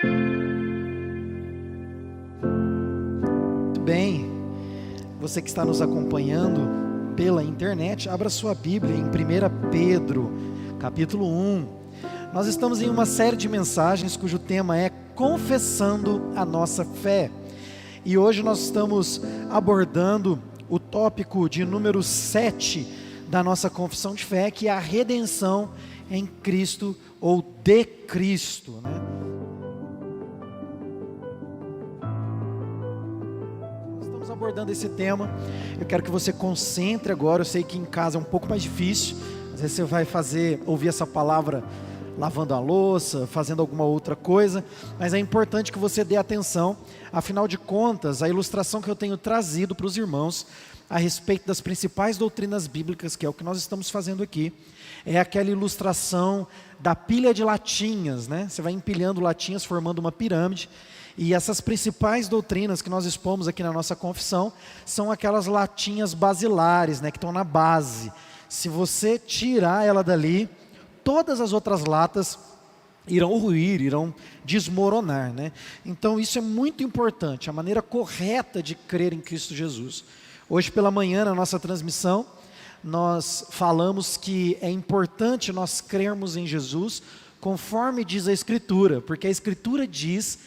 Muito bem, você que está nos acompanhando pela internet, abra sua Bíblia em 1 Pedro, capítulo 1. Nós estamos em uma série de mensagens cujo tema é Confessando a Nossa Fé. E hoje nós estamos abordando o tópico de número 7 da nossa confissão de fé, que é a redenção em Cristo ou de Cristo, né? Nós estamos abordando esse tema. Eu quero que você concentre agora. Eu sei que em casa é um pouco mais difícil. Às vezes você vai ouvir essa palavra lavando a louça, fazendo alguma outra coisa, mas é importante que você dê atenção. Afinal de contas, a ilustração que eu tenho trazido para os irmãos a respeito das principais doutrinas bíblicas, que é o que nós estamos fazendo aqui, é aquela ilustração da pilha de latinhas, né? Você vai empilhando latinhas formando uma pirâmide, e essas principais doutrinas que nós expomos aqui na nossa confissão são aquelas latinhas basilares, né? Que estão na base. Se você tirar ela dali, todas as outras latas irão ruir, irão desmoronar, né? Então isso é muito importante, a maneira correta de crer em Cristo Jesus. Hoje pela manhã, na nossa transmissão, nós falamos que é importante nós crermos em Jesus conforme diz a Escritura, porque a Escritura diz,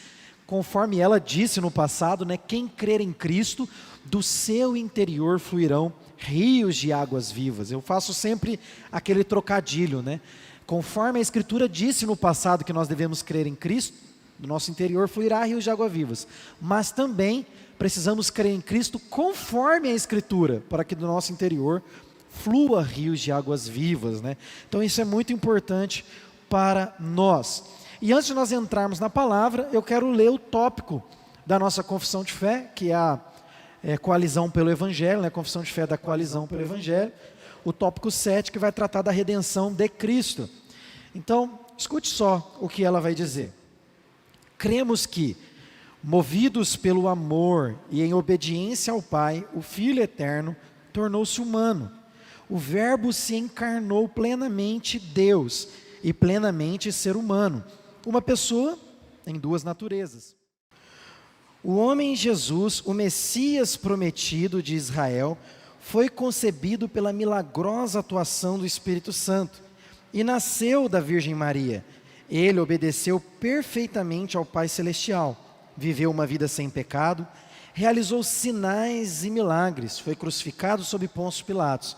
conforme ela disse no passado, né, quem crer em Cristo, do seu interior fluirão rios de águas vivas. Eu faço sempre aquele trocadilho, né? Conforme a Escritura disse no passado que nós devemos crer em Cristo, do nosso interior fluirá rios de águas vivas. Mas também precisamos crer em Cristo conforme a Escritura, para que do nosso interior flua rios de águas vivas, né? Então isso é muito importante para nós. E antes de nós entrarmos na palavra, eu quero ler o tópico da nossa confissão de fé, que é a coalizão pelo Evangelho, né? Confissão de fé da coalizão pelo Evangelho. O tópico 7, que vai tratar da redenção de Cristo. Então, escute só o que ela vai dizer. Cremos que, movidos pelo amor e em obediência ao Pai, o Filho Eterno tornou-se humano. O Verbo se encarnou plenamente Deus e plenamente ser humano. Uma pessoa em duas naturezas. O homem Jesus, o Messias prometido de Israel, foi concebido pela milagrosa atuação do Espírito Santo e nasceu da Virgem Maria. Ele obedeceu perfeitamente ao Pai Celestial, viveu uma vida sem pecado, realizou sinais e milagres, foi crucificado sob Pôncio Pilatos,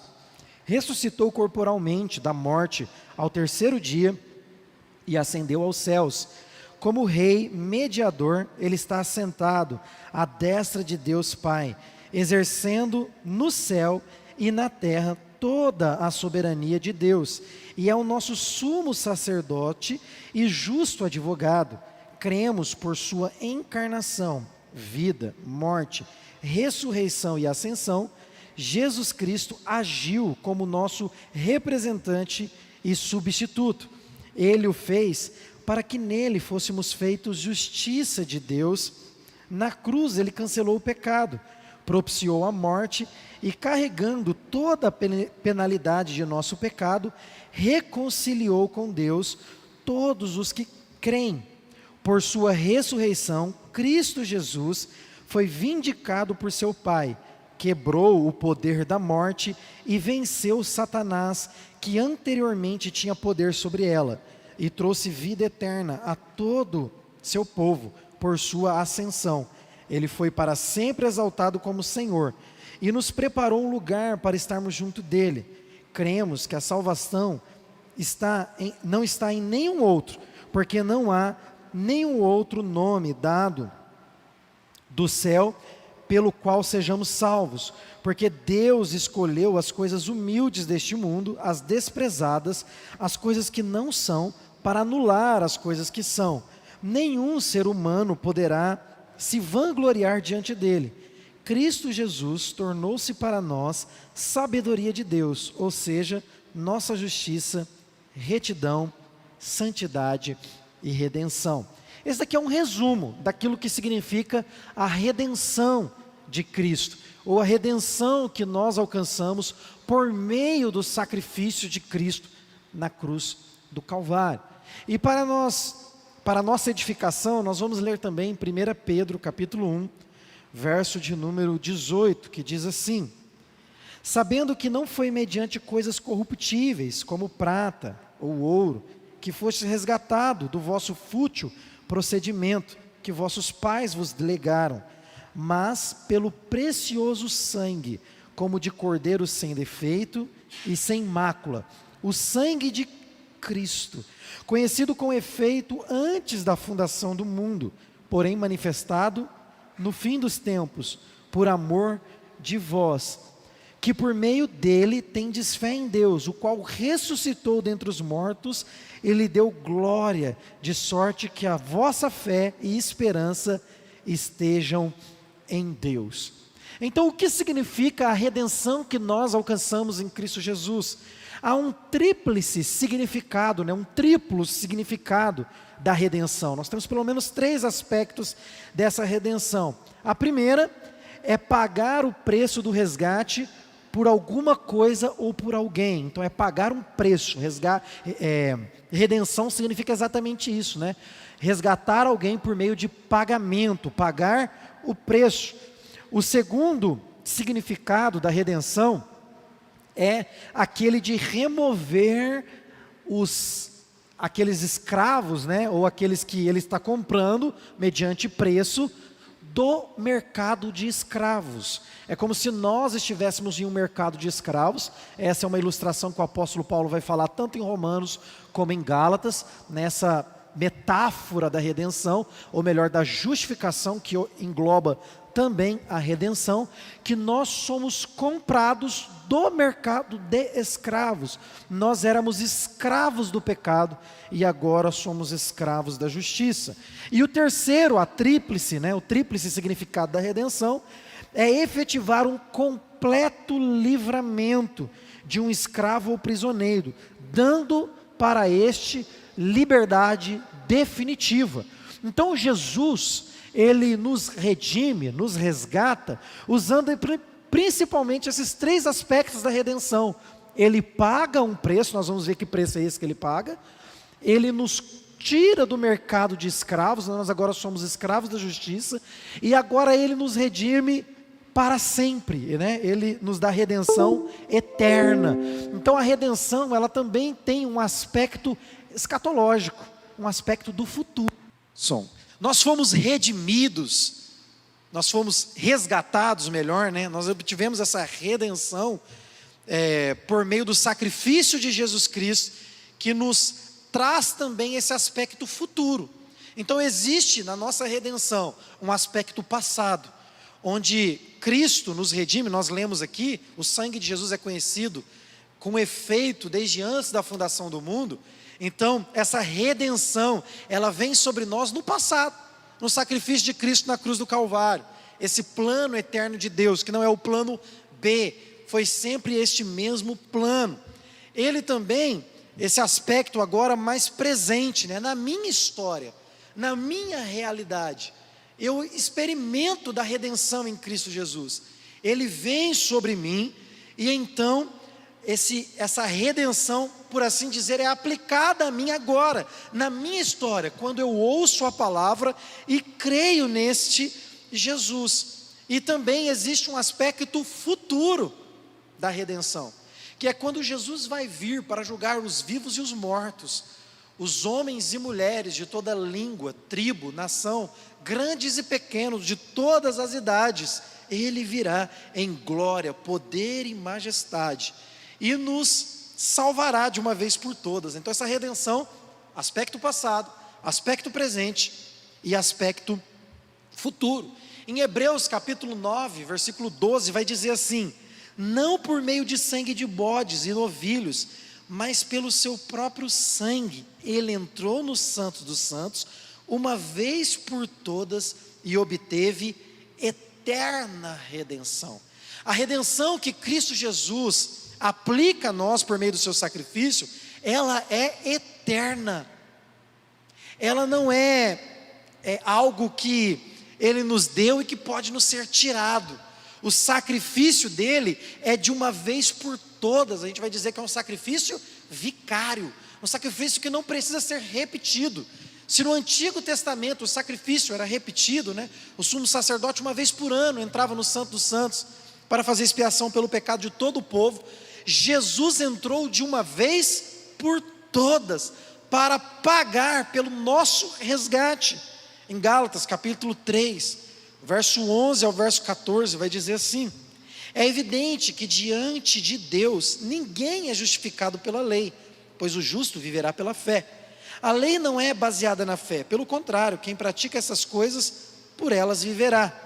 ressuscitou corporalmente da morte ao terceiro dia e ascendeu aos céus. Como Rei mediador, ele está assentado à destra de Deus Pai, exercendo no céu e na terra toda a soberania de Deus, e é o nosso sumo sacerdote e justo advogado. Cremos por sua encarnação, vida, morte, ressurreição e ascensão. Jesus Cristo agiu como nosso representante e substituto. Ele o fez para que nele fôssemos feitos justiça de Deus. Na cruz ele cancelou o pecado, propiciou a morte e, carregando toda a penalidade de nosso pecado, reconciliou com Deus todos os que creem. Por sua ressurreição, Cristo Jesus foi vindicado por seu Pai, quebrou o poder da morte e venceu Satanás, que anteriormente tinha poder sobre ela, e trouxe vida eterna a todo seu povo por sua ascensão. Ele foi para sempre exaltado como Senhor e nos preparou um lugar para estarmos junto dele. Cremos que a salvação não está em nenhum outro, porque não há nenhum outro nome dado do céu pelo qual sejamos salvos, porque Deus escolheu as coisas humildes deste mundo, as desprezadas, as coisas que não são, para anular as coisas que são. Nenhum ser humano poderá se vangloriar diante dele. Cristo Jesus tornou-se para nós sabedoria de Deus, ou seja, nossa justiça, retidão, santidade e redenção. Esse daqui é um resumo daquilo que significa a redenção de Cristo, ou a redenção que nós alcançamos por meio do sacrifício de Cristo na cruz do Calvário. E para nós para a nossa edificação, nós vamos ler também 1 Pedro, capítulo 1, verso de número 18, que diz assim: sabendo que não foi mediante coisas corruptíveis, como prata ou ouro, que foste resgatado do vosso fútil procedimento, que vossos pais vos legaram, mas pelo precioso sangue, como de cordeiro sem defeito e sem mácula, o sangue de Cristo, conhecido com efeito antes da fundação do mundo, porém manifestado no fim dos tempos, por amor de vós, que por meio dele tendes fé em Deus, o qual ressuscitou dentre os mortos e lhe deu glória, de sorte que a vossa fé e esperança estejam em Deus. Então, o que significa a redenção que nós alcançamos em Cristo Jesus? Há um tríplice significado, um triplo significado da redenção. Nós temos pelo menos 3 aspectos dessa redenção. A primeira é pagar o preço do resgate por alguma coisa ou por alguém. Então é pagar um preço. Redenção significa exatamente isso, resgatar alguém por meio de pagamento, pagar o preço. O segundo significado da redenção é aquele de remover aqueles escravos, ou aqueles que ele está comprando mediante preço, do mercado de escravos. É como se nós estivéssemos em um mercado de escravos. Essa é uma ilustração que o apóstolo Paulo vai falar tanto em Romanos como em Gálatas, nessa metáfora da redenção, ou melhor, da justificação, que engloba também a redenção, que nós somos comprados do mercado de escravos. Nós éramos escravos do pecado e agora somos escravos da justiça. E o terceiro, o tríplice significado da redenção, é efetivar um completo livramento de um escravo ou prisioneiro, dando para este liberdade definitiva. Então Jesus, ele nos redime, nos resgata, usando principalmente esses 3 aspectos da redenção. Ele paga um preço, nós vamos ver que preço é esse que ele paga. Ele nos tira do mercado de escravos, nós agora somos escravos da justiça, e agora ele nos redime para sempre, Ele nos dá redenção eterna. Então a redenção, ela também tem um aspecto escatológico, um aspecto do futuro. Nós fomos redimidos, nós fomos resgatados, nós obtivemos essa redenção por meio do sacrifício de Jesus Cristo, que nos traz também esse aspecto futuro. Então existe na nossa redenção um aspecto passado, onde Cristo nos redime. Nós lemos aqui, o sangue de Jesus é conhecido com efeito desde antes da fundação do mundo. Então essa redenção, ela vem sobre nós no passado, no sacrifício de Cristo na cruz do Calvário. Esse plano eterno de Deus, que não é o plano B, foi sempre este mesmo plano. Ele também, esse aspecto agora mais presente, na minha história, na minha realidade, eu experimento da redenção em Cristo Jesus. Ele vem sobre mim, e então essa redenção, por assim dizer, é aplicada a mim agora, na minha história, quando eu ouço a palavra e creio neste Jesus. E também existe um aspecto futuro da redenção, que é quando Jesus vai vir para julgar os vivos e os mortos, os homens e mulheres de toda língua, tribo, nação, grandes e pequenos, de todas as idades. Ele virá em glória, poder e majestade, e nos salvará de uma vez por todas. Então essa redenção, aspecto passado, aspecto presente e aspecto futuro. Em Hebreus capítulo 9, versículo 12, vai dizer assim: não por meio de sangue de bodes e novilhos, mas pelo seu próprio sangue, ele entrou no Santo dos Santos, uma vez por todas, e obteve eterna redenção. A redenção que Cristo Jesus aplica a nós por meio do seu sacrifício, ela é eterna. Ela não é algo que ele nos deu e que pode nos ser tirado. O sacrifício dele é de uma vez por todas. A gente vai dizer que é um sacrifício vicário, um sacrifício que não precisa ser repetido. Se no Antigo Testamento o sacrifício era repetido, né? O sumo sacerdote uma vez por ano entrava no Santo dos Santos para fazer expiação pelo pecado de todo o povo, Jesus entrou de uma vez por todas para pagar pelo nosso resgate. Em Gálatas capítulo 3, verso 11 ao verso 14, vai dizer assim: é evidente que diante de Deus ninguém é justificado pela lei, pois o justo viverá pela fé. A lei não é baseada na fé, pelo contrário, quem pratica essas coisas, por elas viverá.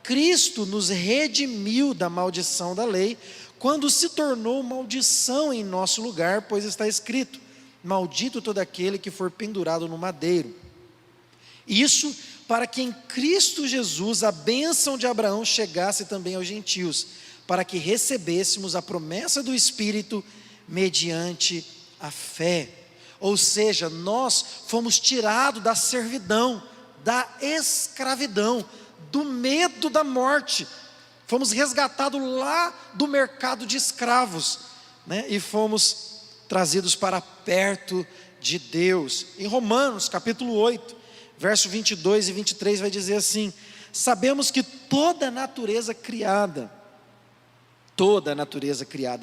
Cristo nos redimiu da maldição da lei, quando se tornou maldição em nosso lugar, pois está escrito: maldito todo aquele que for pendurado no madeiro. Isso para que em Cristo Jesus a bênção de Abraão chegasse também aos gentios, para que recebêssemos a promessa do Espírito mediante a fé. Ou seja, nós fomos tirados da servidão, da escravidão, do medo da morte. Fomos resgatados lá do mercado de escravos, né? E fomos trazidos para perto de Deus. Em Romanos capítulo 8, verso 22 e 23 vai dizer assim: sabemos que toda a natureza criada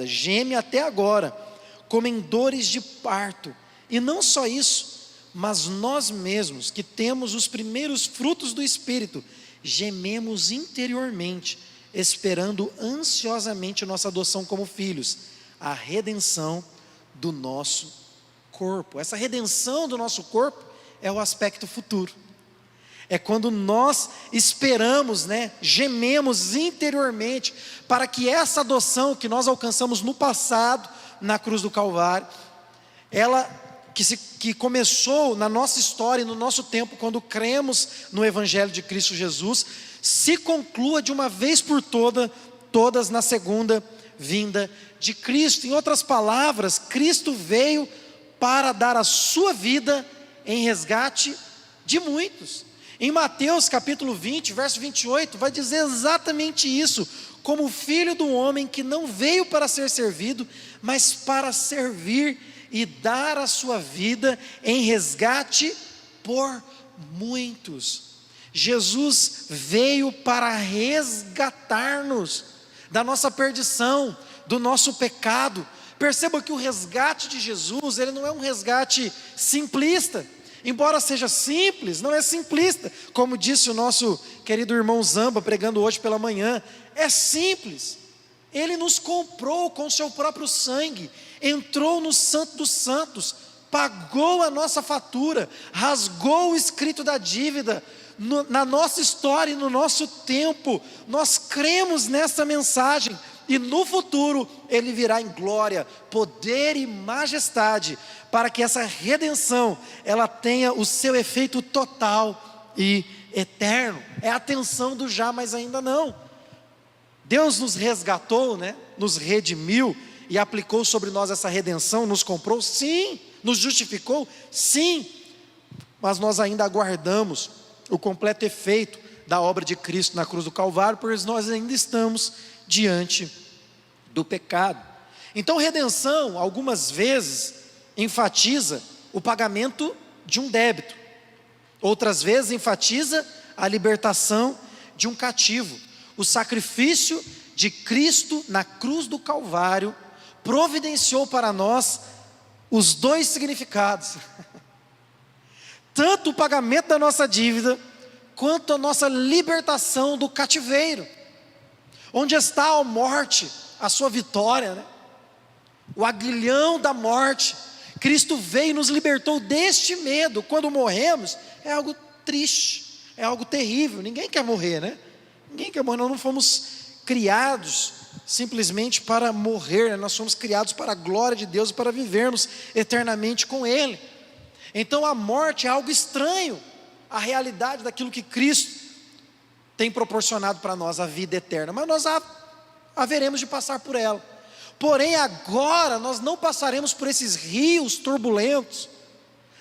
geme até agora, como em dores de parto. E não só isso, mas nós mesmos, que temos os primeiros frutos do Espírito, gememos interiormente, esperando ansiosamente nossa adoção como filhos, a redenção do nosso corpo. Essa redenção do nosso corpo é o aspecto futuro. É quando nós esperamos, né, gememos interiormente, para que essa adoção que nós alcançamos no passado, na cruz do Calvário, ela que começou na nossa história e no nosso tempo, quando cremos no Evangelho de Cristo Jesus, se conclua de uma vez por todas na segunda vinda de Cristo. Em outras palavras, Cristo veio para dar a sua vida em resgate de muitos. Em Mateus capítulo 20, verso 28, vai dizer exatamente isso: como o Filho do homem que não veio para ser servido, mas para servir e dar a sua vida em resgate por muitos. Jesus veio para resgatar-nos da nossa perdição, do nosso pecado. Perceba que o resgate de Jesus, ele não é um resgate simplista. Embora seja simples, não é simplista, como disse o nosso querido irmão Zamba, pregando hoje pela manhã. É simples. Ele nos comprou com seu próprio sangue, entrou no Santo dos Santos, pagou a nossa fatura, rasgou o escrito da dívida. Na nossa história e no nosso tempo, nós cremos nessa mensagem, e no futuro Ele virá em glória, poder e majestade, para que essa redenção, ela tenha o seu efeito total e eterno. É a atenção do já, mas ainda não. Deus nos resgatou, né? Nos redimiu e aplicou sobre nós essa redenção, nos comprou, sim. Nos justificou, sim. Mas nós ainda aguardamos o completo efeito da obra de Cristo na cruz do Calvário, pois nós ainda estamos diante do pecado. Então, redenção, algumas vezes, enfatiza o pagamento de um débito. Outras vezes, enfatiza a libertação de um cativo. O sacrifício de Cristo na cruz do Calvário providenciou para nós os dois significados. Tanto o pagamento da nossa dívida, quanto a nossa libertação do cativeiro. Onde está a morte, a sua vitória, né? O aguilhão da morte. Cristo veio e nos libertou deste medo. Quando morremos, é algo triste, é algo terrível. Ninguém quer morrer, né? Ninguém quer morrer. Nós não fomos criados simplesmente para morrer, né? Nós fomos criados para a glória de Deus e para vivermos eternamente com Ele. Então a morte é algo estranho à realidade daquilo que Cristo tem proporcionado para nós, a vida eterna. Mas nós haveremos de passar por ela. Porém agora nós não passaremos por esses rios turbulentos,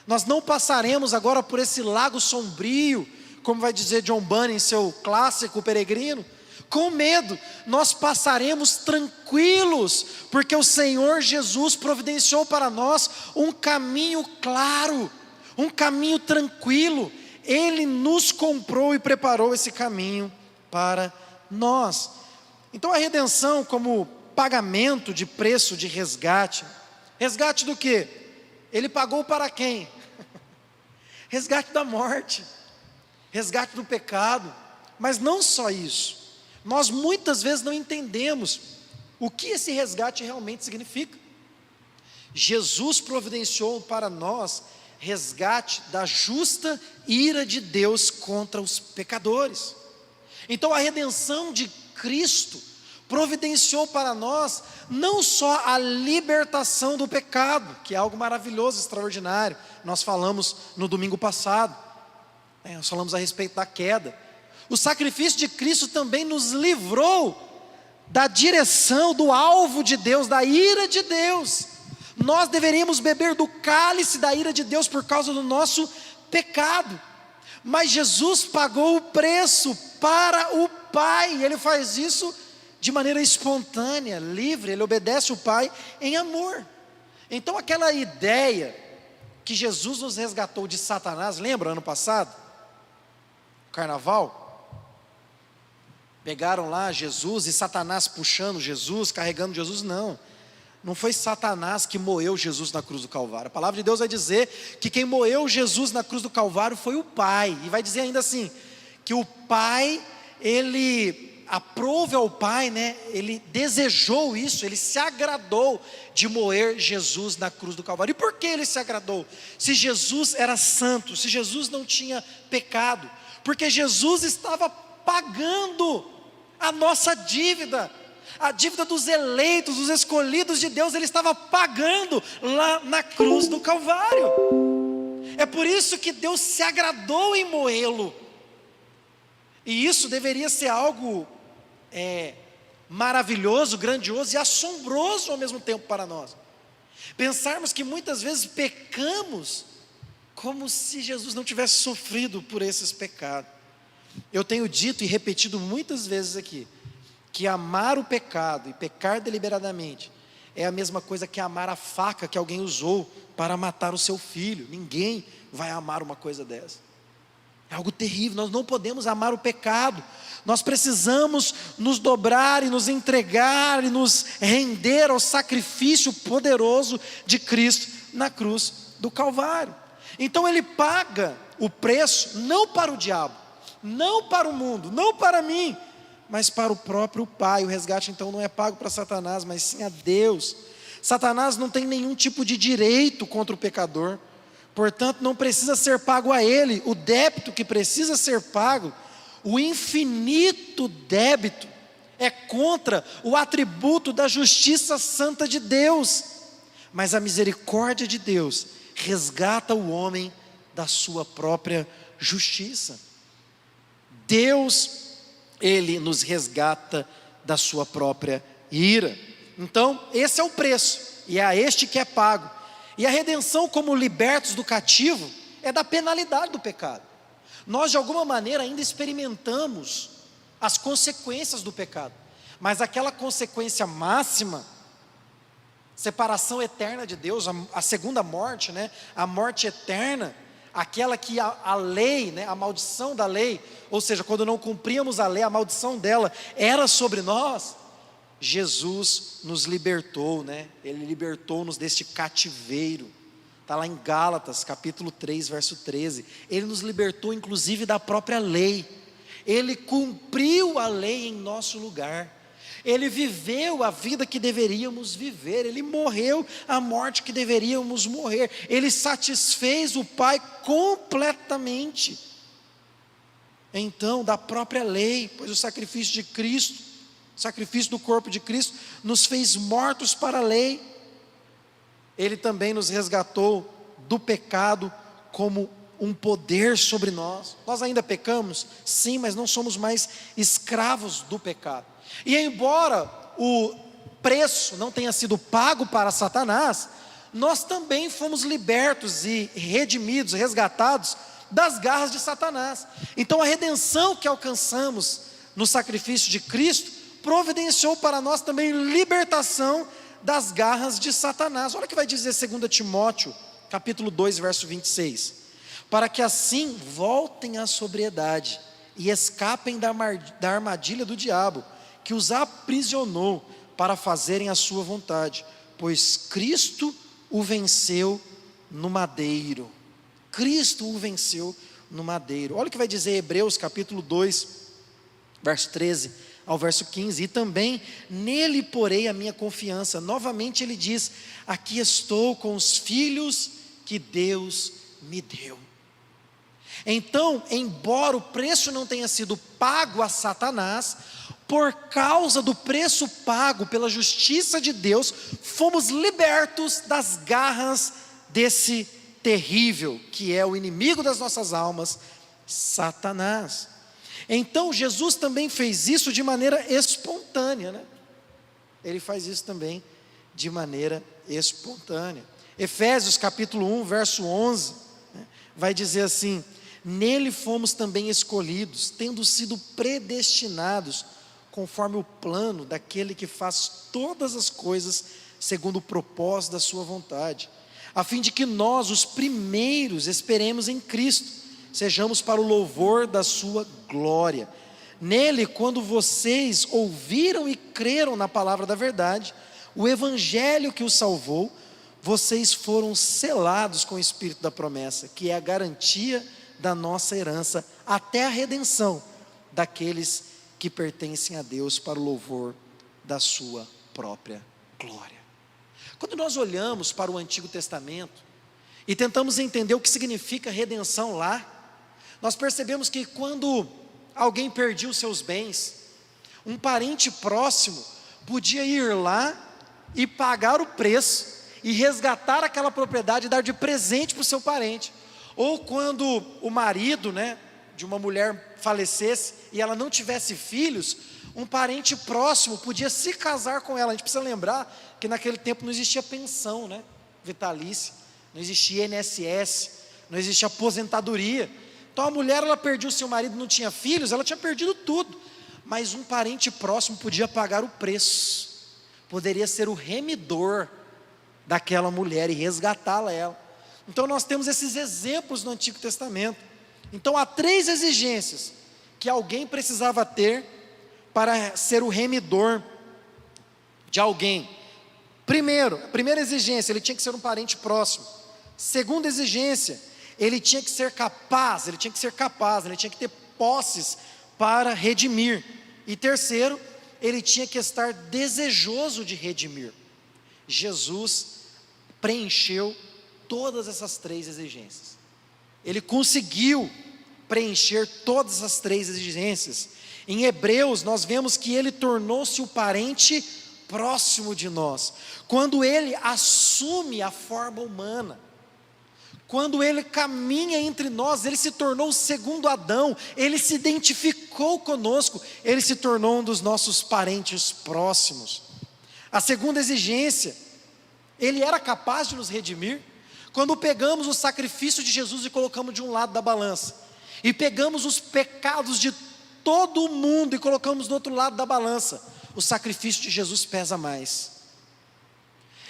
nós não passaremos agora por esse lago sombrio, como vai dizer John Bunyan em seu clássico Peregrino, com medo. Nós passaremos tranquilos, porque o Senhor Jesus providenciou para nós um caminho claro, um caminho tranquilo. Ele nos comprou e preparou esse caminho para nós. Então a redenção como pagamento de preço de resgate. Resgate do quê? Ele pagou para quem? Resgate da morte, resgate do pecado. Mas não só isso, nós muitas vezes não entendemos o que esse resgate realmente significa. Jesus providenciou para nós resgate da justa ira de Deus contra os pecadores. Então a redenção de Cristo providenciou para nós não só a libertação do pecado, que é algo maravilhoso, extraordinário. Nós falamos no domingo passado, nós falamos a respeito da queda. O sacrifício de Cristo também nos livrou da direção, do alvo de Deus, da ira de Deus. Nós deveríamos beber do cálice da ira de Deus por causa do nosso pecado, mas Jesus pagou o preço para o Pai. Ele faz isso de maneira espontânea, livre. Ele obedece o Pai em amor. Então aquela ideia que Jesus nos resgatou de Satanás, lembra ano passado? Carnaval, pegaram lá Jesus e Satanás puxando Jesus, carregando Jesus. Não foi Satanás que moeu Jesus na cruz do Calvário. A palavra de Deus vai dizer que quem moeu Jesus na cruz do Calvário foi o Pai. E vai dizer ainda assim, que o Pai, ele aprove ao Pai, ele desejou isso, ele se agradou de moer Jesus na cruz do Calvário. E por que ele se agradou? Se Jesus era santo, se Jesus não tinha pecado, porque Jesus estava pagando a nossa dívida, a dívida dos eleitos, dos escolhidos de Deus. Ele estava pagando lá na cruz do Calvário. É por isso que Deus se agradou em moê-lo. E isso deveria ser algo maravilhoso, grandioso e assombroso ao mesmo tempo para nós. Pensarmos que muitas vezes pecamos como se Jesus não tivesse sofrido por esses pecados. Eu tenho dito e repetido muitas vezes aqui, que amar o pecado e pecar deliberadamente é a mesma coisa que amar a faca que alguém usou para matar o seu filho. Ninguém vai amar uma coisa dessa. É algo terrível. Nós não podemos amar o pecado. Nós precisamos nos dobrar e nos entregar e nos render ao sacrifício poderoso de Cristo na cruz do Calvário. Então ele paga o preço não para o diabo, não para o mundo, não para mim, mas para o próprio Pai. O resgate então não é pago para Satanás, mas sim a Deus. Satanás não tem nenhum tipo de direito contra o pecador, portanto não precisa ser pago a ele. O débito que precisa ser pago, o infinito débito, é contra o atributo da justiça santa de Deus. Mas a misericórdia de Deus resgata o homem da sua própria justiça. Deus, ele nos resgata da sua própria ira. Então esse é o preço, e é a este que é pago. E a redenção como libertos do cativo é da penalidade do pecado. Nós de alguma maneira ainda experimentamos as consequências do pecado, mas aquela consequência máxima, separação eterna de Deus, a segunda morte, a morte eterna, aquela que a lei, a maldição da lei, ou seja, quando não cumpríamos a lei, a maldição dela era sobre nós. Jesus nos libertou, Ele libertou-nos deste cativeiro. Está lá em Gálatas, capítulo 3, verso 13. Ele nos libertou inclusive da própria lei. Ele cumpriu a lei em nosso lugar. Ele viveu a vida que deveríamos viver. Ele morreu a morte que deveríamos morrer. Ele satisfez o Pai completamente. Então, da própria lei, pois o sacrifício de Cristo, o sacrifício do corpo de Cristo, nos fez mortos para a lei. Ele também nos resgatou do pecado como um poder sobre nós. Nós ainda pecamos? Sim, mas não somos mais escravos do pecado. E embora o preço não tenha sido pago para Satanás, nós também fomos libertos e redimidos, resgatados das garras de Satanás. Então a redenção que alcançamos no sacrifício de Cristo providenciou para nós também libertação das garras de Satanás. Olha o que vai dizer 2 Timóteo, capítulo 2, verso 26. para que assim voltem à sobriedade e escapem da armadilha do diabo, que os aprisionou para fazerem a sua vontade, pois Cristo o venceu no madeiro. Cristo o venceu no madeiro. Olha o que vai dizer Hebreus capítulo 2, verso 13 ao verso 15. E também nele porei a minha confiança. Novamente ele diz: aqui estou com os filhos que Deus me deu. Então, embora o preço não tenha sido pago a Satanás, por causa do preço pago pela justiça de Deus, fomos libertos das garras desse terrível, que é o inimigo das nossas almas, Satanás. Então Jesus também fez isso de maneira espontânea, né? Ele faz isso também de maneira espontânea. Efésios capítulo 1, verso 11, né, vai dizer assim: nele fomos também escolhidos, tendo sido predestinados, conforme o plano daquele que faz todas as coisas segundo o propósito da sua vontade, a fim de que nós, os primeiros, esperemos em Cristo, sejamos para o louvor da sua glória. Nele, quando vocês ouviram e creram na palavra da verdade, o evangelho que os salvou, vocês foram selados com o Espírito da promessa, que é a garantia da nossa herança, até a redenção daqueles que pertencem a Deus, para o louvor da sua própria glória. Quando nós olhamos para o Antigo Testamento e tentamos entender o que significa redenção lá, nós percebemos que quando alguém perdia os seus bens, um parente próximo podia ir lá e pagar o preço e resgatar aquela propriedade e dar de presente para o seu parente. Ou quando o marido, né, de uma mulher falecesse e ela não tivesse filhos, um parente próximo podia se casar com ela. A gente precisa lembrar que naquele tempo não existia pensão, né, vitalícia, não existia INSS, não existia aposentadoria. Então a mulher, ela perdia o seu marido, não tinha filhos, ela tinha perdido tudo, mas um parente próximo podia pagar o preço, poderia ser o remidor daquela mulher e resgatá-la. Então nós temos esses exemplos no Antigo Testamento. Então há 3 exigências que alguém precisava ter para ser o remidor de alguém. A primeira exigência, ele tinha que ser um parente próximo. Segunda exigência, ele tinha que ser capaz, ele tinha que ter posses para redimir. E terceiro, ele tinha que estar desejoso de redimir. Jesus preencheu todas essas 3 exigências. Ele conseguiu preencher todas as 3 exigências. Em Hebreus nós vemos que ele tornou-se o parente próximo de nós, quando ele assume a forma humana, quando ele caminha entre nós, ele se tornou o segundo Adão, ele se identificou conosco, ele se tornou um dos nossos parentes próximos. A segunda exigência, ele era capaz de nos redimir. Quando pegamos o sacrifício de Jesus e colocamos de um lado da balança, e pegamos os pecados de todo o mundo e colocamos do outro lado da balança, o sacrifício de Jesus pesa mais.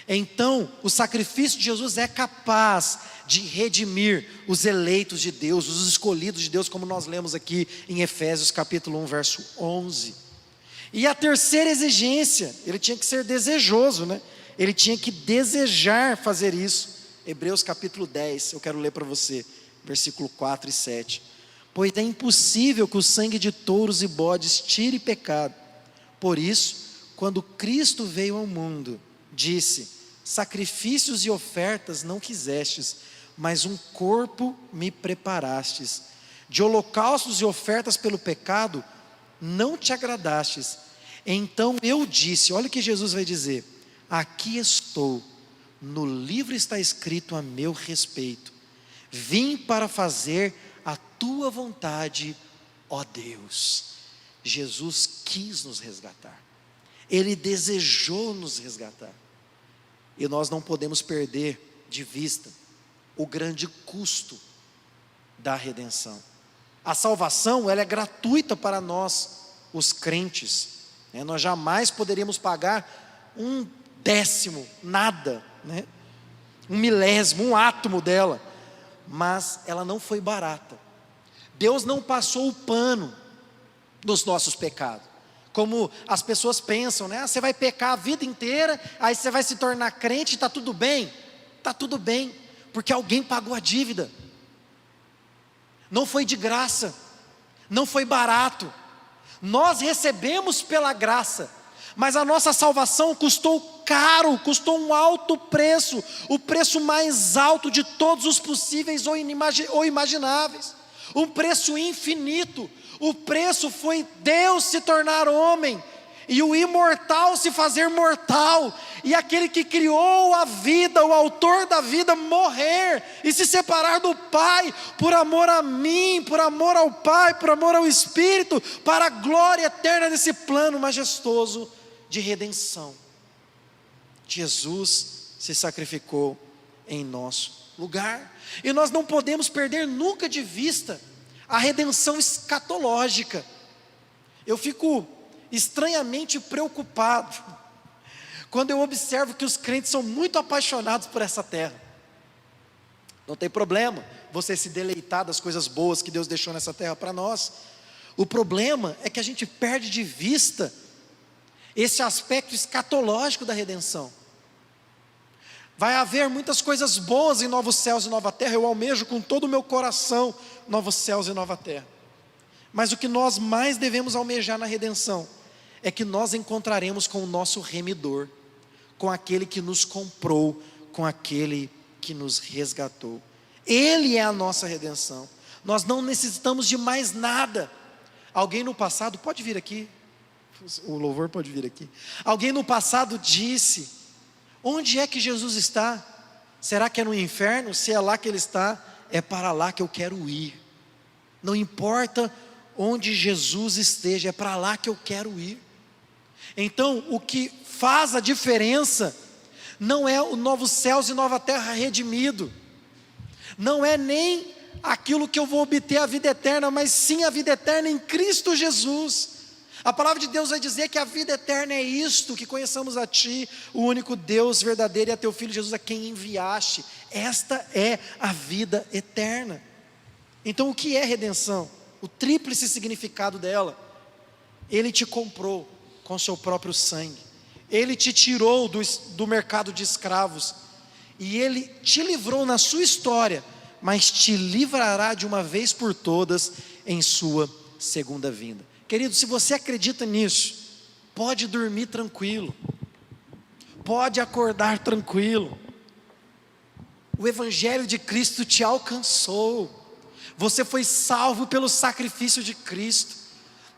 Então, o sacrifício de Jesus é capaz de redimir os eleitos de Deus, os escolhidos de Deus, como nós lemos aqui em Efésios capítulo 1, verso 11. E a terceira exigência, ele tinha que ser desejoso, né? Ele tinha que desejar fazer isso. Hebreus capítulo 10, eu quero ler para você, versículo 4 e 7. Pois é impossível que o sangue de touros e bodes tire pecado. Por isso, quando Cristo veio ao mundo, disse: sacrifícios e ofertas não quisestes, mas um corpo me preparastes. De holocaustos e ofertas pelo pecado não te agradastes. Então eu disse, olha o que Jesus vai dizer: aqui estou, no livro está escrito a meu respeito, vim para fazer a tua vontade, ó Deus. Jesus quis nos resgatar, Ele desejou nos resgatar, e nós não podemos perder de vista o grande custo da redenção. A salvação, ela é gratuita para nós, os crentes, né? Nós jamais poderíamos pagar 1/10, nada, né? 1 milésimo, 1 átomo dela, mas ela não foi barata. Deus não passou o pano dos nossos pecados, como as pessoas pensam, né? Você vai pecar a vida inteira, aí você vai se tornar crente e está tudo bem. Está tudo bem, porque alguém pagou a dívida. Não foi de graça, não foi barato. Nós recebemos pela graça, mas a nossa salvação custou caro, custou um alto preço, o preço mais alto de todos os possíveis ou imagináveis, um preço infinito. O preço foi Deus se tornar homem, e o imortal se fazer mortal, e aquele que criou a vida, o autor da vida, morrer e se separar do Pai, por amor a mim, por amor ao Pai, por amor ao Espírito, para a glória eterna desse plano majestoso de redenção. Jesus se sacrificou em nosso lugar, e nós não podemos perder nunca de vista a redenção escatológica. Eu fico estranhamente preocupado quando eu observo que os crentes são muito apaixonados por essa terra. Não tem problema você se deleitar das coisas boas que Deus deixou nessa terra para nós. O problema é que a gente perde de vista esse aspecto escatológico da redenção. Vai haver muitas coisas boas em novos céus e nova terra. Eu almejo com todo o meu coração novos céus e nova terra. Mas o que nós mais devemos almejar na redenção é que nós encontraremos com o nosso remidor, com aquele que nos comprou, com aquele que nos resgatou. Ele é a nossa redenção. Nós não necessitamos de mais nada. Alguém no passado, pode vir aqui, o louvor pode vir aqui. Alguém no passado disse: onde é que Jesus está? Será que é no inferno? Se é lá que Ele está, é para lá que eu quero ir. Não importa onde Jesus esteja, é para lá que eu quero ir. Então, o que faz a diferença não é o novo céus e nova terra redimido, não é nem aquilo que eu vou obter a vida eterna, mas sim a vida eterna em Cristo Jesus. A palavra de Deus vai dizer que a vida eterna é isto, que conheçamos a Ti, o único Deus verdadeiro, e a Teu Filho Jesus, a quem enviaste. Esta é a vida eterna. Então, o que é redenção? O tríplice significado dela: Ele te comprou com seu próprio sangue, Ele te tirou do mercado de escravos, e Ele te livrou na sua história, mas te livrará de uma vez por todas em sua segunda vinda. Querido, se você acredita nisso, pode dormir tranquilo, pode acordar tranquilo. O Evangelho de Cristo te alcançou, você foi salvo pelo sacrifício de Cristo.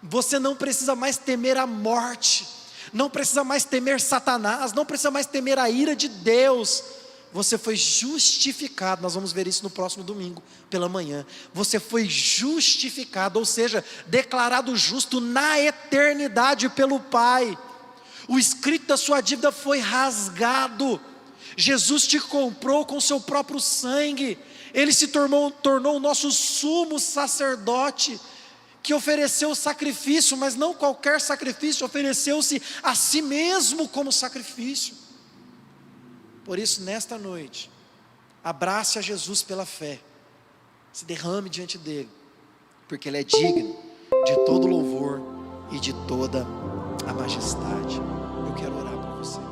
Você não precisa mais temer a morte, não precisa mais temer Satanás, não precisa mais temer a ira de Deus. Você foi justificado, nós vamos ver isso no próximo domingo pela manhã. Você foi justificado, ou seja, declarado justo na eternidade pelo Pai. O escrito da sua dívida foi rasgado. Jesus te comprou com seu próprio sangue. Ele se tornou o nosso sumo sacerdote, que ofereceu sacrifício, mas não qualquer sacrifício, ofereceu-se a si mesmo como sacrifício. Por isso, nesta noite, abrace a Jesus pela fé, se derrame diante dEle, porque Ele é digno de todo louvor e de toda a majestade. Eu quero orar por você.